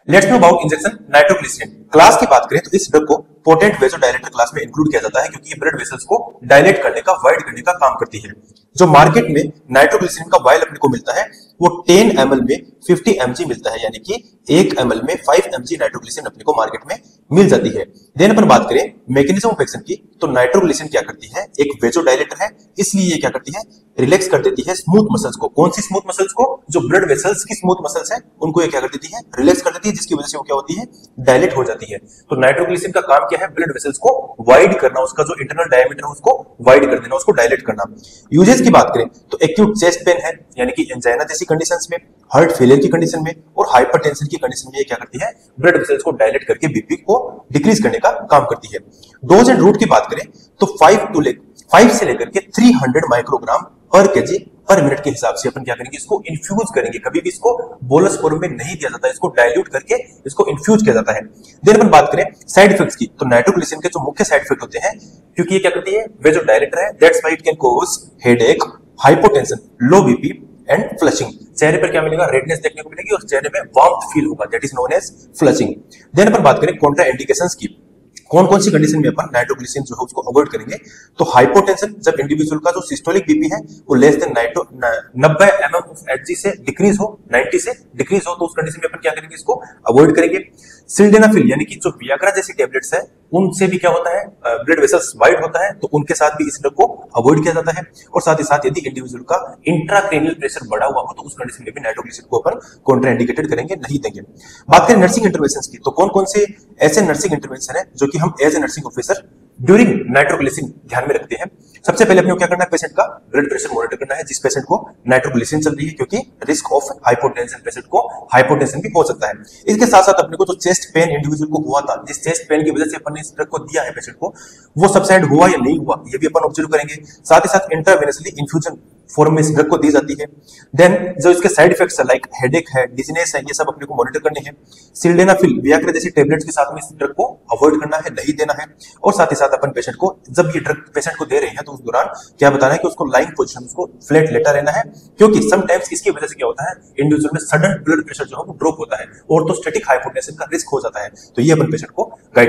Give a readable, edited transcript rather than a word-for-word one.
Let's know about injection nitroglycerin. Class की बात करें तो इस ड्रग को पोटेंट वेसोडायलेटर क्लास में इंक्लूड किया जाता है क्योंकि ये ब्लड वेसल्स को डायलेट करने का, वाइड करने का काम करती है। जो मार्केट में नाइट्रोग्लिसरीन का वायल अपने को मिलता है वो 10 ml में 50 mg मिलता है, यानी कि 1 ml में 5 mg नाइट्रोग्लिसरीन अपने को मार्केट में मिल जाती है। देन अपन बात करें मैकेनिज्म ऑफ एक्शन की, तो नाइट्रोग्लिसरीन क्या करती है, एक वेसोडायलेटर है, इसलिए ये क्या करती है, रिलैक्स कर देती है स्मूथ मसल्स को। कौन सी स्मूथ मसल्स को? जो ब्लड वेसल्स की स्मूथ मसल्स है उनको ये क्या कर देती है, रिलैक्स कर देती है, जिसकी वजह से वो क्या होती है, डायलेट हो जाती है। तो नाइट्रोग्लिसरीन का काम क्या है, ब्लड वेसल्स को वाइड करना, उसका जो इंटरनल डायमीटर है उसको वाइड कर देना, उसको डायलेट करना। यूजेस की बात करें तो एक्यूट चेस्ट पेन है, यानी कि एंजाइना जैसी कंडीशंस में, हार्ट फेलियर की कंडीशन में और हाइपरटेंशन की कंडीशन में ये क्या करती है, ब्लड वेसल्स को डायलेट करके बीपी को डिक्रीज करने का काम करती है। डोज एंड रूट की बात करें तो 5 से लेकर के 300 माइक्रोग्राम पर केजी पर मिनट के हिसाब से अपन क्या करेंगे, इसको इन्फ्यूज करेंगे। कभी भी इसको बोलस फॉर्म में नहीं दिया जाता, इसको डाइल्यूट करके इसको इन्फ्यूज किया जाता है। देन अपन बात करें साइड इफेक्ट्स की, तो नाइट्रोग्लिसरीन के जो मुख्य साइड इफेक्ट होते हैं, क्योंकि ये क्या करती है, वे जो डायलेटर है, that's why it can cause headache, hypotension, low BP and flushing. चेहरे पर क्या मिलेगा, रेडनेस देखने को मिलेगी और चेहरे में वार्मथ फील होगा, that is known as flushing. Then अपन बात करें कॉन्ट्रा इंडिकेशंस की, कौन कौन सी कंडीशन में अपन नाइट्रोग्लिसरीन जो है उसको अवॉइड करेंगे। तो हाइपोटेंशन, जब इंडिविजुअल का जो सिस्टोलिक बीपी है वो less than 90 mm of Hg से डिक्रीज हो, 90 से डिक्रीज हो, तो उस कंडीशन में अपन क्या करेंगे, इसको अवॉइड करेंगे। सिल्डेनाफिल यानी कि जो वियाग्रा जैसी टैबलेट्स है उनसे भी क्या होता है, ब्लड वेसल्स वाइड होता है, तो उनके साथ भी इस ड्रग को अवॉइड किया जाता है। और साथ ही साथ यदि इंडिविजुअल का इंट्राक्रेनियल प्रेशर बढ़ा हुआ हो तो उस कंडीशन में भी नाइट्रोग्लिसरीन को अपन कॉन्ट्राइंडिकेटेड करेंगे, नहीं देंगे। बात करें नर्सिंग इंटरवेंशंस की, तो कौन कौन से ऐसे नर्सिंग इंटरवेंशन है जो कि हम as a nursing officer during nitroglycerin ध्यान में रखते हैं। सबसे पहले अपने को क्या करना है, पेशेंट का ब्लड प्रेशर मॉनिटर करना है, जिस पेशेंट को नाइट्रोग्लिसरीन चल रही है, क्योंकि रिस्क ऑफ हाइपोटेंशन, पेशेंट को हाइपोटेंशन भी हो सकता है। इसके साथ साथ अपने को जो चेस्ट पेन इंडिविजुअल को हुआ था, जिस चेस्ट पेन की वजह से अपन ने इस ड्रग को दिया है पेशेंट को, वो सबसाइड हुआ या नहीं हुआ, ये भी अपन ऑब्जर्व करेंगे। साथ ही साथ इंट्रावेनसली इन्फ्यूजन फॉर्म में इस ड्रग को दी जाती है। देन जो इसके साइड इफेक्ट्स है, लाइक हेडेक है, डिजीनेस है, ये सब अपने को मॉनिटर करने हैं। सिल्डेनाफिल, वियाग्रा जैसी टैबलेट्स के साथ में इस ड्रग को अवॉइड करना है, नहीं देना है। और साथ ही साथ अपन पेशेंट को जब ये ड्रग पेशेंट को दे रहे हैं तो उस दौरान क्या बताना है कि उसको लाइंग पोजीशन, उसको फ्लैट लेटा रहना है, क्योंकि समटाइम्स इसकी वजह से क्या होता है, इंडिविजुअल में सडन ब्लड प्रेशर जो है वो ड्रॉप होता है, ऑर्थोस्टैटिक हाइपोटेंशन का रिस्क हो जाता है। तो ये अपन पेशेंट को गाइड